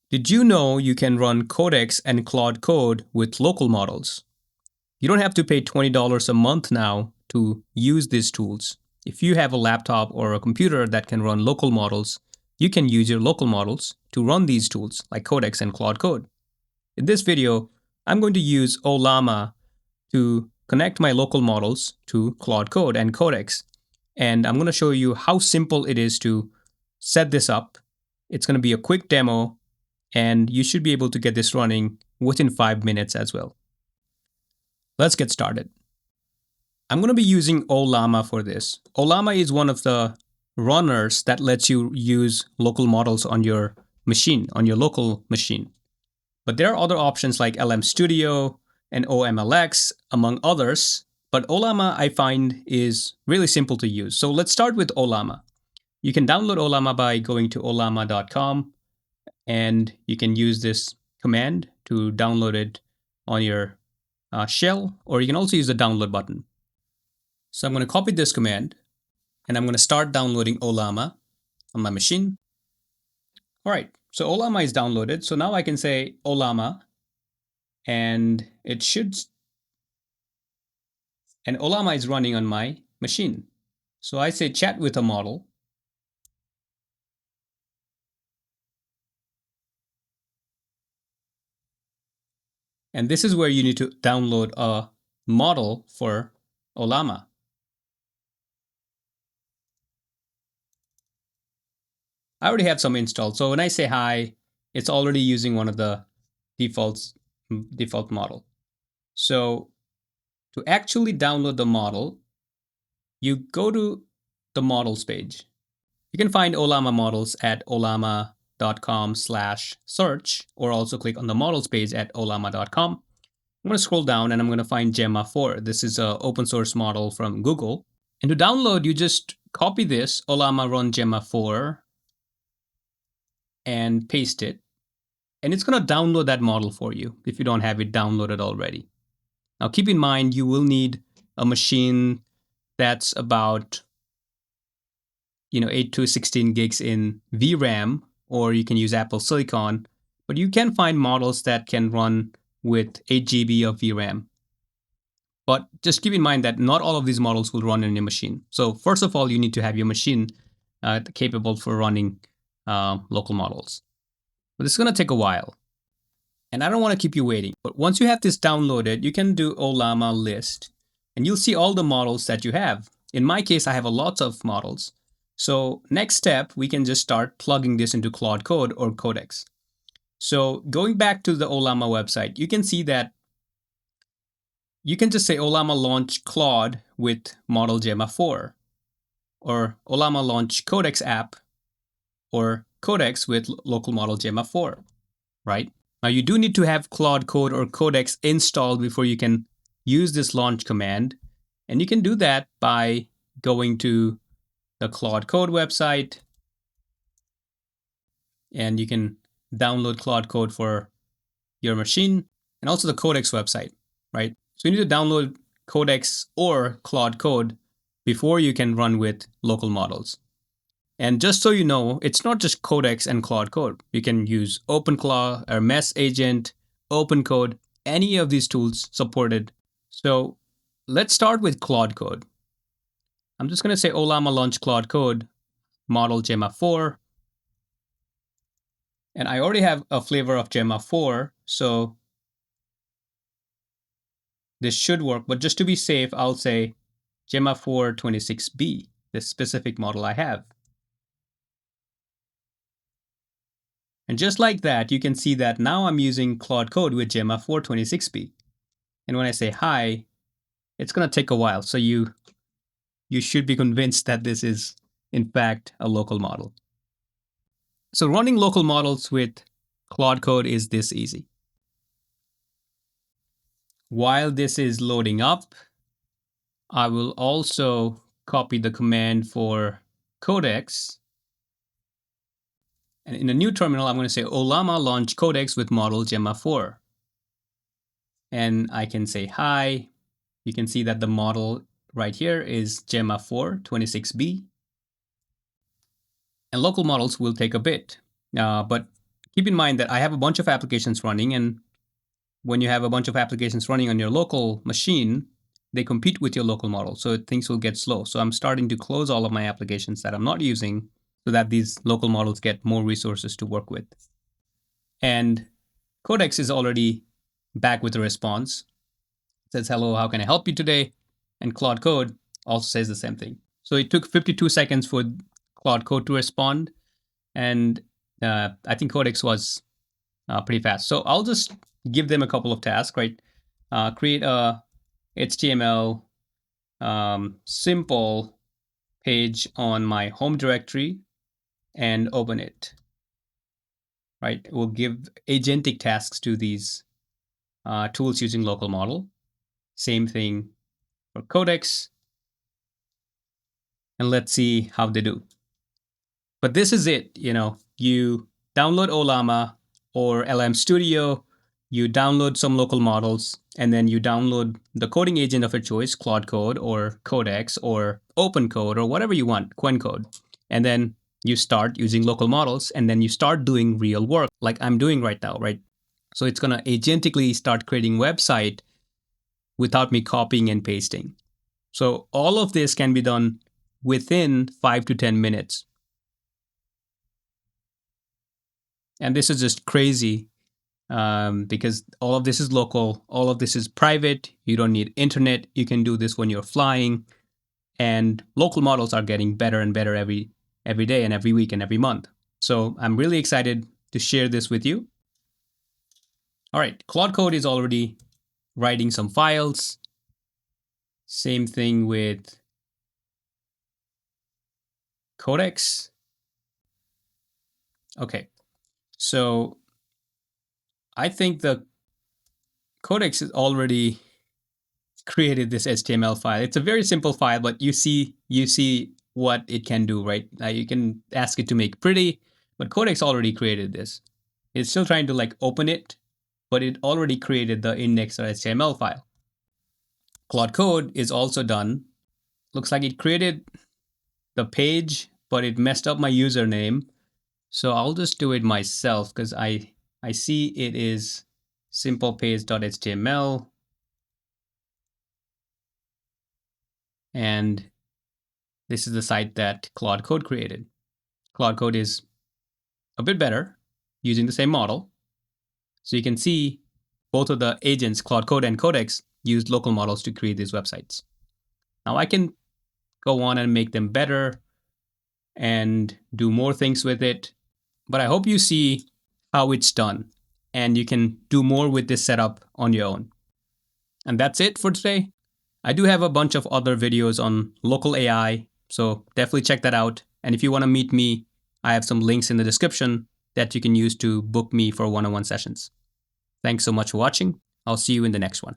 Did you know you can run Codex and Claude Code with local models? You don't have to pay $20 a month now to use these tools. If you have a laptop or a computer that can run local models, you can use your local models to run these tools like Codex and Claude Code. In this video, I'm going to use Ollama to connect my local models to Claude Code and Codex. And I'm going to show you how simple it is to set this up. It's going to be a quick demo, and you should be able to get this running within 5 minutes as well. Let's get started. I'm going to be using Ollama for this. Ollama is one of the runners that lets you use local models on your machine, on your local machine. But there are other options like LM Studio and OMLX, among others. But Ollama, I find, is really simple to use. So let's start with Ollama. You can download Ollama by going to ollama.com, and you can use this command to download it on your shell, or you can also use the download button. So I'm going to copy this command, and I'm going to start downloading Ollama on my machine. All right, so Ollama is downloaded. So now I can say Ollama, and and Ollama is running on my machine. So I say chat with a model. And this is where you need to download a model for Ollama. I already have some installed. So when I say hi, it's already using one of the default model. So to actually download the model, you go to the models page. You can find Ollama models at ollama.com/search, or also click on the models page at ollama.com. I'm going to scroll down and I'm going to find Gemma 4. This is an open source model from Google. And to download, you just copy this Ollama run Gemma 4 and paste it. And it's going to download that model for you if you don't have it downloaded already. Now keep in mind, you will need a machine that's about 8 to 16 gigs in VRAM, or you can use Apple Silicon, but you can find models that can run with 8 GB of VRAM. But just keep in mind that not all of these models will run in your machine. So first of all, you need to have your machine capable for running local models. But this is going to take a while. And I don't want to keep you waiting. But once you have this downloaded, you can do Ollama list. And you'll see all the models that you have. In my case, I have a lot of models. So next step, we can just start plugging this into Claude Code or Codex. So going back to the Ollama website, you can see that you can just say Ollama launch Claude with model Gemma 4, or Ollama launch Codex app, or Codex with local model Gemma 4, right? Now you do need to have Claude Code or Codex installed before you can use this launch command. And you can do that by going to the Claude Code website, and you can download Claude Code for your machine, and also the Codex website, right? So you need to download Codex or Claude Code before you can run with local models. And just so you know, it's not just Codex and Claude Code. You can use OpenClaw or Mess Agent, OpenCode, any of these tools supported. So let's start with Claude Code. I'm just going to say Ollama launch Claude Code, model Gemma 4. And I already have a flavor of Gemma 4, so this should work. But just to be safe, I'll say Gemma 4 26B, the specific model I have. And just like that, you can see that now I'm using Claude Code with Gemma 4 26B. And when I say hi, it's going to take a while. So you should be convinced that this is, in fact, a local model. So running local models with Claude Code is this easy. While this is loading up, I will also copy the command for Codex. And in the new terminal, I'm going to say Ollama launch Codex with model Gemma 4. And I can say hi. You can see that the model right here is Gemma 4 26B. And local models will take a bit. But keep in mind that I have a bunch of applications running, and when you have a bunch of applications running on your local machine, they compete with your local model, so things will get slow. So I'm starting to close all of my applications that I'm not using so that these local models get more resources to work with. And Codex is already back with a response. It says, hello, how can I help you today? And Claude Code also says the same thing. So it took 52 seconds for Claude Code to respond. And I think Codex was pretty fast. So I'll just give them a couple of tasks, right? Create a HTML simple page on my home directory and open it, right? We'll give agentic tasks to these tools using local model. Same thing for Codex. And let's see how they do. But this is it, you download Ollama or LM Studio, you download some local models, and then you download the coding agent of your choice, Claude Code or Codex or Open Code or whatever you want, Quen Code. And then you start using local models, and then you start doing real work like I'm doing right now, right? So it's gonna agentically start creating website without me copying and pasting. So all of this can be done within 5 to 10 minutes. And this is just crazy because all of this is local, all of this is private. You don't need internet. You can do this when you're flying. And local models are getting better and better every day and every week and every month. So I'm really excited to share this with you. All right, Claude Code is already writing some files. Same thing with Codex. Okay, so I think the Codex is already created this HTML file. It's a very simple file, but you see what it can do, right? Now you can ask it to make pretty, but Codex already created this. It's still trying to like open it, but it already created the index.html file. Claude Code is also done. Looks like it created the page, but it messed up my username. So I'll just do it myself because I see it is simplepage.html. And this is the site that Claude Code created. Claude Code is a bit better using the same model. So you can see both of the agents, Claude Code and Codex, used local models to create these websites. Now I can go on and make them better and do more things with it. But I hope you see how it's done and you can do more with this setup on your own. And that's it for today. I do have a bunch of other videos on local AI, so definitely check that out. And if you want to meet me, I have some links in the description that you can use to book me for one-on-one sessions. Thanks so much for watching. I'll see you in the next one.